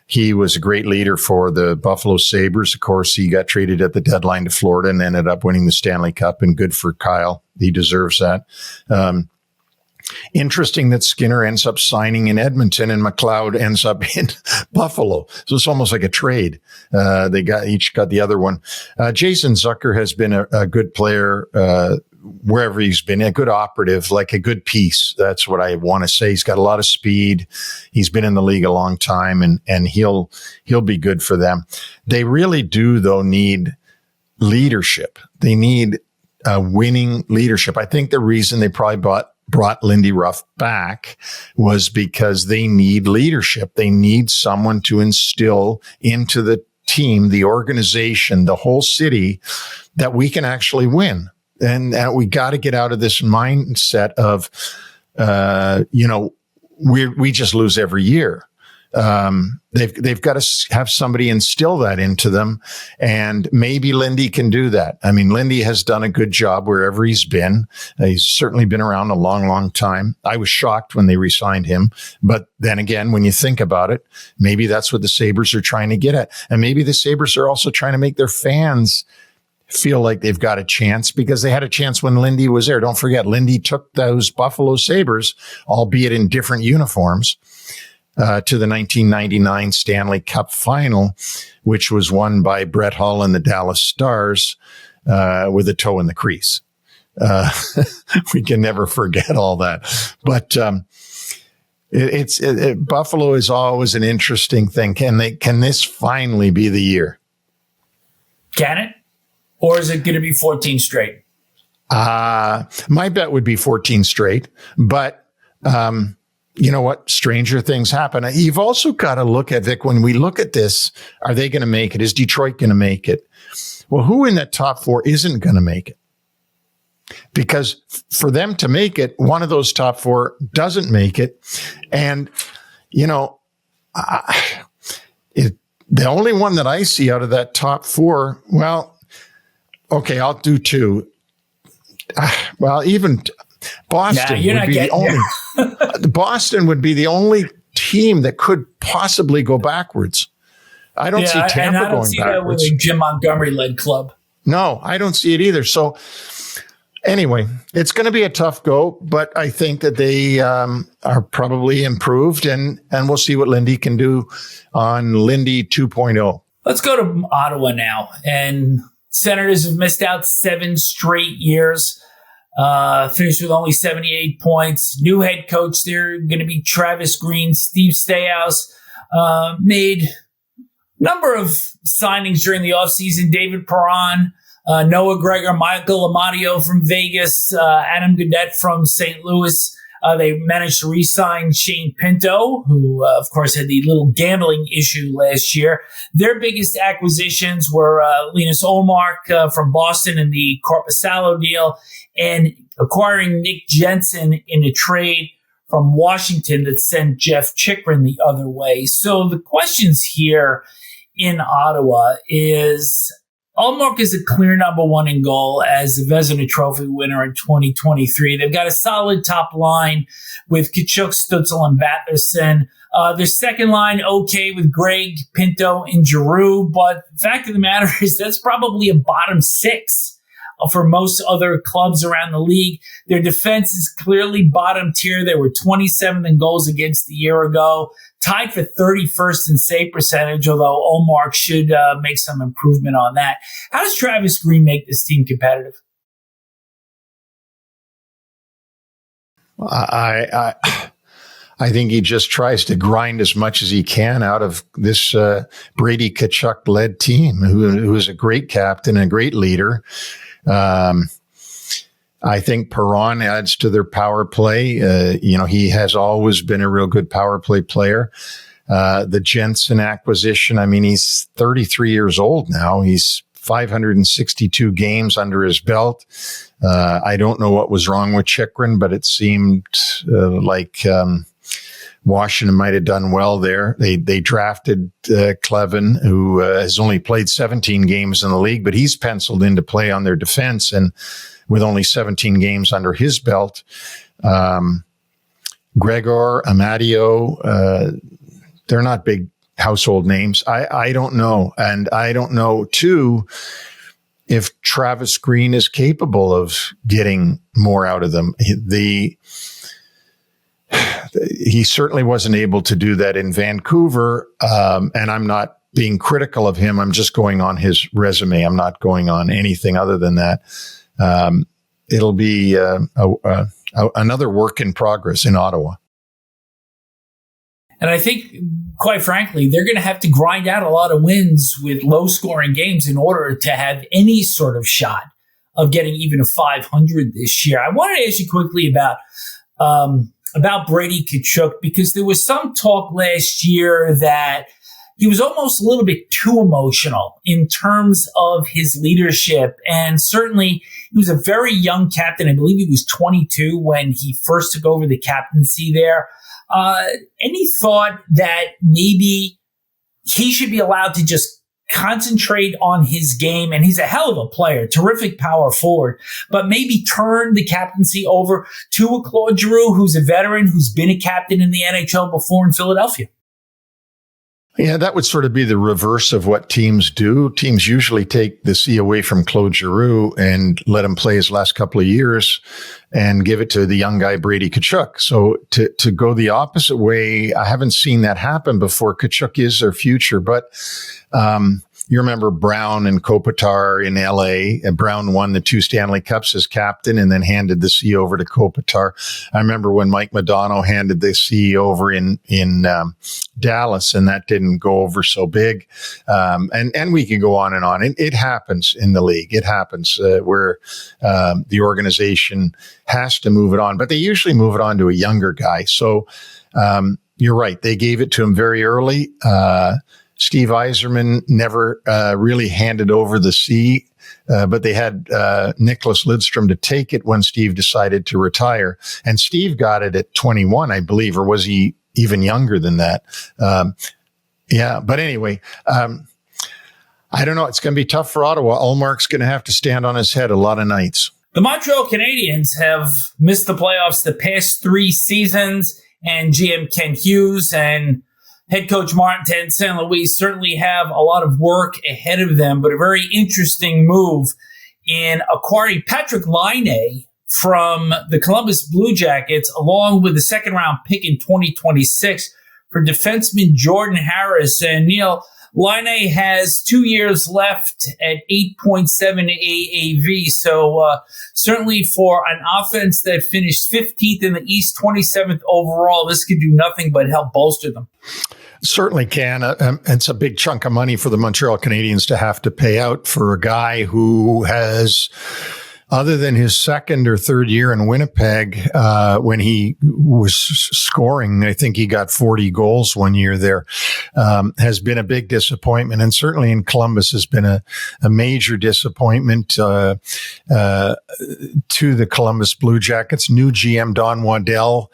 He was a great leader for the Buffalo Sabres. Of course, he got traded at the deadline to Florida and ended up winning the Stanley Cup, and good for Kyle. He deserves that. Interesting that Skinner ends up signing in Edmonton and McLeod ends up in Buffalo. So it's almost like a trade. They each got the other one. Jason Zucker has been a good player, wherever he's been, a good operative, like a good piece. That's what I want to say. He's got a lot of speed. He's been in the league a long time, and he'll be good for them. They really do, though, need leadership. They need winning leadership. I think the reason they probably brought Lindy Ruff back was because they need leadership. They need someone to instill into the team, the organization, the whole city, that we can actually win. And we got to get out of this mindset of, we just lose every year. They've got to have somebody instill that into them, and maybe Lindy can do that. I mean, Lindy has done a good job wherever he's been. He's certainly been around a long, long time. I was shocked when they re-signed him, but then again, when you think about it, maybe that's what the Sabres are trying to get at, and maybe the Sabres are also trying to make their fans feel like they've got a chance, because they had a chance when Lindy was there. Don't forget, Lindy took those Buffalo Sabres, albeit in different uniforms, to the 1999 Stanley Cup final, which was won by Brett Hull and the Dallas Stars, with a toe in the crease. We can never forget all that. But Buffalo is always an interesting thing. Can this finally be the year? Can it? Or is it going to be 14 straight? My bet would be 14 straight, but you know what? Stranger things happen. You've also got to look at, Vic, when we look at this, are they going to make it? Is Detroit going to make it? Well, who in that top four isn't going to make it? Because for them to make it, one of those top four doesn't make it. And, the only one that I see out of that top four, well, okay, I'll do two. Well, even Boston would be the only. Boston would be the only team that could possibly go backwards. I don't see Tampa going backwards. I don't see that with a Jim Montgomery-led club. No, I don't see it either. So anyway, it's going to be a tough go, but I think that they are probably improved, and we'll see what Lindy can do on Lindy 2.0. Let's go to Ottawa now. And Senators have missed out 7 straight years. Finished with only 78 points. New head coach there going to be Travis Green. Steve Stayhouse made a number of signings during the offseason. David Perron, Noah Gregor, Michael Amadio from Vegas, Adam Gaudette from St. Louis. They managed to re-sign Shane Pinto, who, of course, had the little gambling issue last year. Their biggest acquisitions were Linus Ullmark from Boston in the Korpisalo deal and acquiring Nick Jensen in a trade from Washington that sent Jeff Chikrin the other way. So the questions here in Ottawa is Ullmark is a clear number one in goal as the Vezina Trophy winner in 2023. They've got a solid top line with Tkachuk, Stützle, and Batherson. Their second line, okay, with Greg, Pinto, and Giroux. But the fact of the matter is that's probably a bottom six for most other clubs around the league. Their defense is clearly bottom tier. They were 27th in goals against the year ago, tied for 31st in save percentage, although Ullmark should make some improvement on that. How does Travis Green make this team competitive? I think he just tries to grind as much as he can out of this Brady Tkachuk-led team, who is a great captain and a great leader. I think Perron adds to their power play. He has always been a real good power play player. The Jensen acquisition, he's 33 years old now. He's 562 games under his belt. I don't know what was wrong with Chikrin, but it seemed like Washington might have done well there. They drafted Clevin, who has only played 17 games in the league, but he's penciled in to play on their defense, and with only 17 games under his belt. Gregor, Amadio, they're not big household names. I don't know. And I don't know, too, if Travis Green is capable of getting more out of them. He certainly wasn't able to do that in Vancouver, and I'm not being critical of him. I'm just going on his resume. I'm not going on anything other than that. It'll be another work in progress in Ottawa. And I think, quite frankly, they're going to have to grind out a lot of wins with low-scoring games in order to have any sort of shot of getting even a 500 this year. I wanted to ask you quickly about Brady Tkachuk, because there was some talk last year that he was almost a little bit too emotional in terms of his leadership. And certainly he was a very young captain. I believe he was 22 when he first took over the captaincy there. Any thought that maybe he should be allowed to just concentrate on his game? And he's a hell of a player, terrific power forward, but maybe turn the captaincy over to a Claude Giroux, who's a veteran, who's been a captain in the NHL before in Philadelphia. Yeah, that would sort of be the reverse of what teams do. Teams usually take the C away from Claude Giroux and let him play his last couple of years and give it to the young guy, Brady Tkachuk. So to go the opposite way, I haven't seen that happen before. Tkachuk is their future, but you remember Brown and Kopitar in LA, and Brown won the 2 Stanley Cups as captain and then handed the C over to Kopitar. I remember when Mike Modano handed the C over in Dallas, and that didn't go over so big. And we can go on and on. It happens in the league. It happens where the organization has to move it on, but they usually move it on to a younger guy. So you're right. They gave it to him very early. Steve Yzerman never really handed over the C, but they had Nicholas Lidstrom to take it when Steve decided to retire. And Steve got it at 21, I believe, or was he even younger than that? But anyway, I don't know. It's going to be tough for Ottawa. Ullmark's going to have to stand on his head a lot of nights. The Montreal Canadiens have missed the playoffs the past 3 seasons, and GM Ken Hughes and head coach Martin St. Louis certainly have a lot of work ahead of them, but a very interesting move in acquiring Patrick Laine from the Columbus Blue Jackets, along with the second-round pick in 2026 for defenseman Jordan Harris. And Neil, Laine has 2 years left at 8.7 AAV. So certainly for an offense that finished 15th in the East, 27th overall, this could do nothing but help bolster them. Certainly can. It's a big chunk of money for the Montreal Canadiens to have to pay out for a guy who has other than his second or third year in Winnipeg, when he was scoring, I think he got 40 goals one year there, has been a big disappointment. And certainly in Columbus has been a major disappointment to the Columbus Blue Jackets. New GM Don Waddell,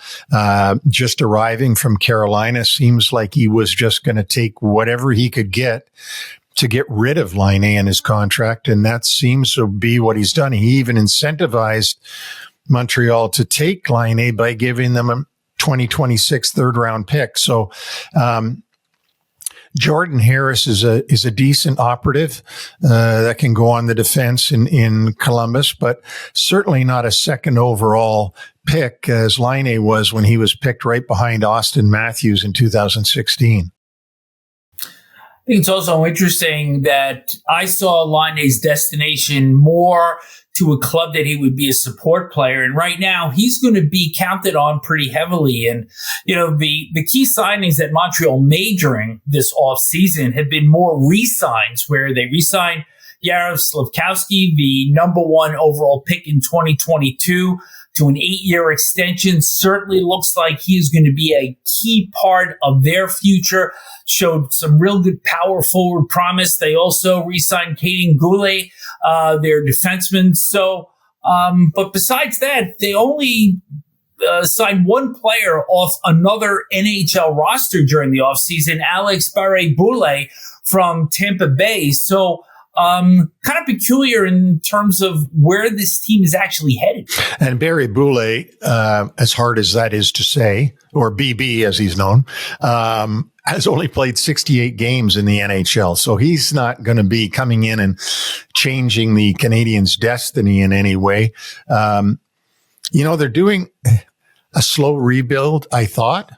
just arriving from Carolina, seems like he was just going to take whatever he could get to get rid of Laine in his contract, and that seems to be what he's done. He even incentivized Montreal to take Laine by giving them a 2026 third-round pick. So Jordan Harris is a decent operative that can go on the defense in Columbus, but certainly not a second overall pick as Laine was when he was picked right behind Austin Matthews in 2016. I think it's also interesting that I saw Laine's destination more to a club that he would be a support player. And right now he's going to be counted on pretty heavily. And, the key signings that Montreal made during this offseason have been more re-signs, where they re-signed Yaroslav Slavkowski, the number 1 overall pick in 2022, to an 8-year extension. Certainly looks like he is going to be a key part of their future. Showed some real good power forward promise. They also re-signed Caden Goulet, their defenseman. So, but besides that, they only signed one player off another NHL roster during the offseason, Alex Barré-Boulet from Tampa Bay. So, kind of peculiar in terms of where this team is actually headed. And Barré-Boulet, as hard as that is to say, or BB as he's known, has only played 68 games in the NHL. So he's not going to be coming in and changing the Canadiens' destiny in any way. They're doing a slow rebuild, I thought.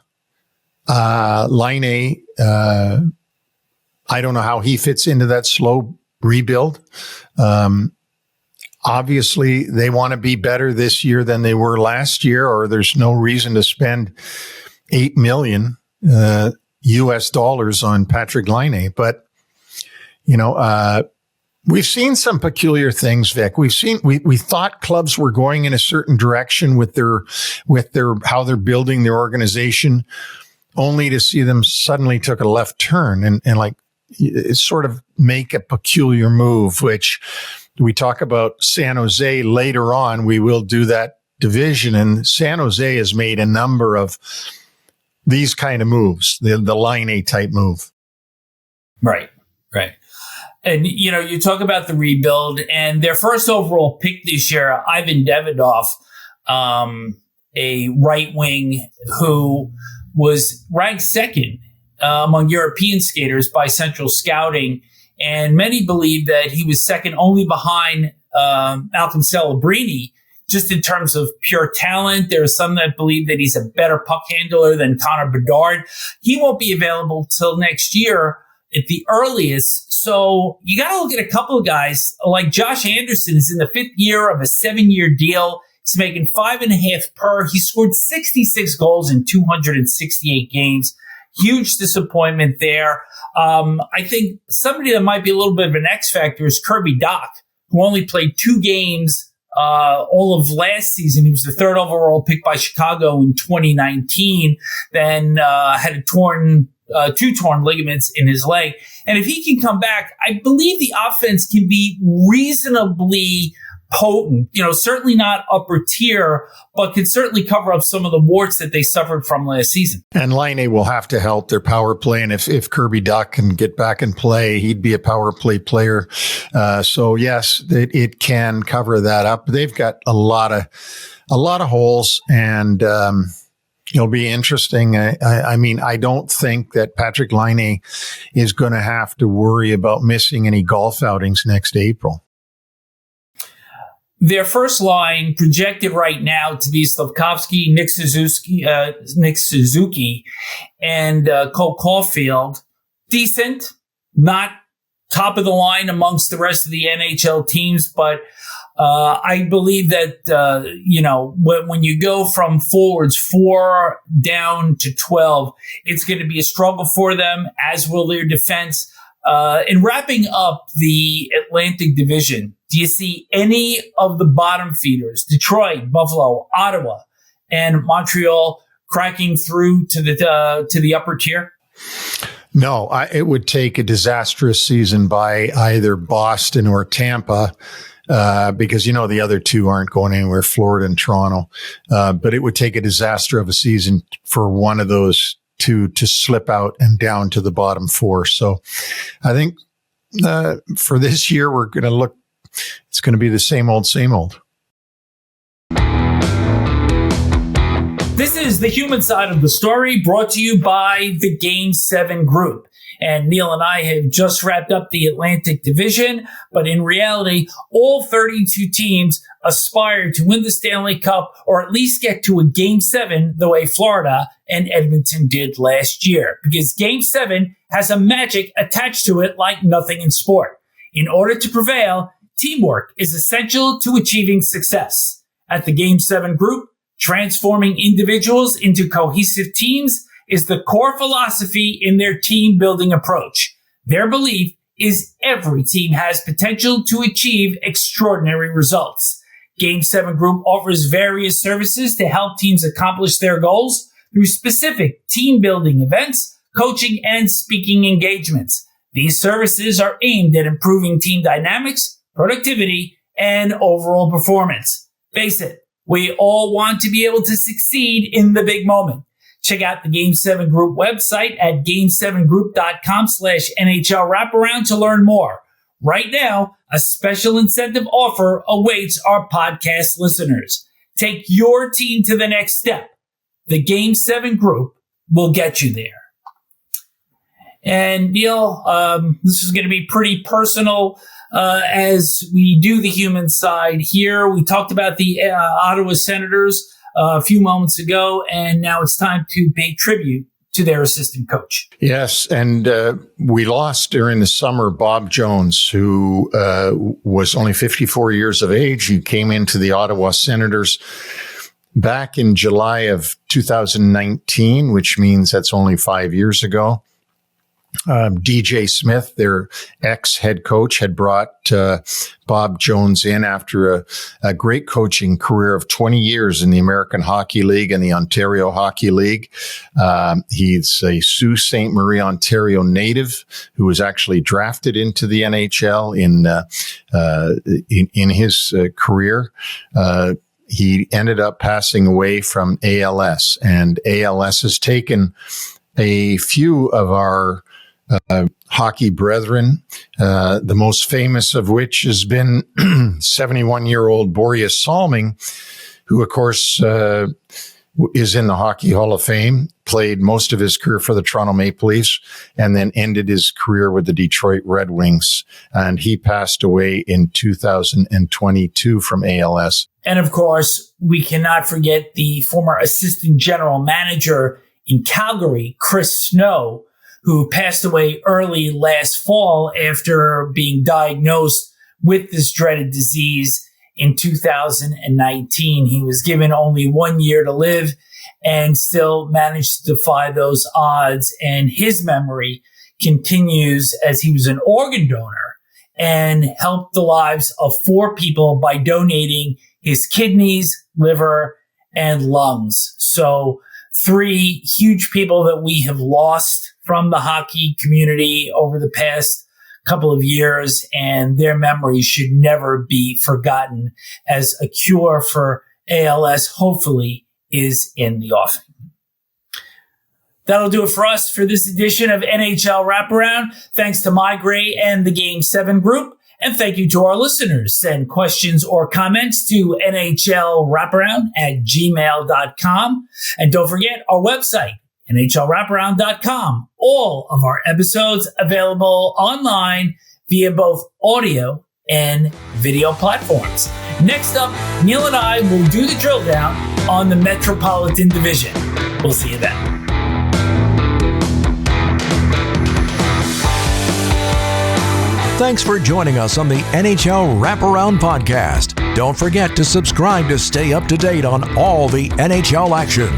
Laine, I don't know how he fits into that slow rebuild. Obviously, they want to be better this year than they were last year, or there's no reason to spend $8 million US dollars on Patrick Laine. But, we've seen some peculiar things, Vic. We thought clubs were going in a certain direction with their how they're building their organization, only to see them suddenly took a left turn and like sort of make a peculiar move, which we talk about San Jose later on. We will do that division, and San Jose has made a number of these kind of moves, the Laine type move. Right. And, you talk about the rebuild, and their first overall pick this year, Ivan Davidov, a right wing who was ranked second among European skaters by Central Scouting. And many believe that he was second only behind Malcolm Celebrini, just in terms of pure talent. There are some that believe that he's a better puck handler than Connor Bedard. He won't be available till next year at the earliest. So you got to look at a couple of guys like Josh Anderson is in the 5th year of a 7-year deal. He's making $5.5 per. He scored 66 goals in 268 games. Huge disappointment there. I think somebody that might be a little bit of an X factor is Kirby Dach, who only played 2 games all of last season. He was the 3rd overall pick by Chicago in 2019, then had 2 torn ligaments in his leg. And if he can come back, I believe the offense can be reasonably potent, certainly not upper tier, but can certainly cover up some of the warts that they suffered from last season. And Laine will have to help their power play. And if Kirby Dach can get back and play, he'd be a power play player. So yes, it can cover that up. They've got a lot of holes, and it'll be interesting. I mean, I don't think that Patrick Laine is going to have to worry about missing any golf outings next April. Their first line projected right now to be Slavkovsky, Nick Suzuki, and Cole Caulfield. Decent, not top of the line amongst the rest of the NHL teams, but I believe that, when you go from forwards 4 down to 12, it's going to be a struggle for them, as will their defense. In wrapping up the Atlantic Division, do you see any of the bottom feeders, Detroit, Buffalo, Ottawa, and Montreal, cracking through to the upper tier? No, it would take a disastrous season by either Boston or Tampa, because, the other two aren't going anywhere, Florida and Toronto. But it would take a disaster of a season for one of those two to slip out and down to the bottom four. So I think for this year, it's going to be the same old, same old. This is the human side of the story, brought to you by the Game 7 Group. And Neil and I have just wrapped up the Atlantic Division, but in reality, all 32 teams aspire to win the Stanley Cup or at least get to a Game 7 the way Florida and Edmonton did last year. Because Game 7 has a magic attached to it like nothing in sport. In order to prevail, teamwork is essential to achieving success. At the Game 7 Group, transforming individuals into cohesive teams is the core philosophy in their team building approach. Their belief is every team has potential to achieve extraordinary results. Game 7 Group offers various services to help teams accomplish their goals through specific team building events, coaching, and speaking engagements. These services are aimed at improving team dynamics, productivity, and overall performance. Face it, we all want to be able to succeed in the big moment. Check out the Game 7 Group website at game7group.com/NHL Wraparound to learn more. Right now, a special incentive offer awaits our podcast listeners. Take your team to the next step. The Game 7 Group will get you there. And Neil, this is going to be pretty personal as we do the human side here. We talked about the Ottawa Senators a few moments ago, and now it's time to pay tribute to their assistant coach. Yes, and we lost during the summer Bob Jones, who was only 54 years of age. He came into the Ottawa Senators back in July of 2019, which means that's only 5 years ago. DJ Smith, their ex-head coach, had brought Bob Jones in after a great coaching career of 20 years in the American Hockey League and the Ontario Hockey League. He's a Sault Ste. Marie, Ontario native who was actually drafted into the NHL in his career. He ended up passing away from ALS, and ALS has taken a few of our hockey brethren, the most famous of which has been 71-year-old Boreas Salming, who, of course, is in the Hockey Hall of Fame, played most of his career for the Toronto Maple Leafs, and then ended his career with the Detroit Red Wings. And he passed away in 2022 from ALS. And, of course, we cannot forget the former assistant general manager in Calgary, Chris Snow, who passed away early last fall after being diagnosed with this dreaded disease in 2019. He was given only 1 year to live and still managed to defy those odds. And his memory continues as he was an organ donor and helped the lives of 4 people by donating his kidneys, liver, and lungs. So 3 huge people that we have lost from the hockey community over the past couple of years, and their memories should never be forgotten as a cure for ALS hopefully is in the offing. That'll do it for us for this edition of NHL Wraparound. Thanks to My Gray and the Game 7 Group. And thank you to our listeners. Send questions or comments to nhlwraparound@gmail.com. And don't forget our website, NHLWraparound.com. All of our episodes available online via both audio and video platforms. Next up, Neil and I will do the drill down on the Metropolitan Division. We'll see you then. Thanks for joining us on the NHL Wraparound podcast. Don't forget to subscribe to stay up to date on all the NHL action.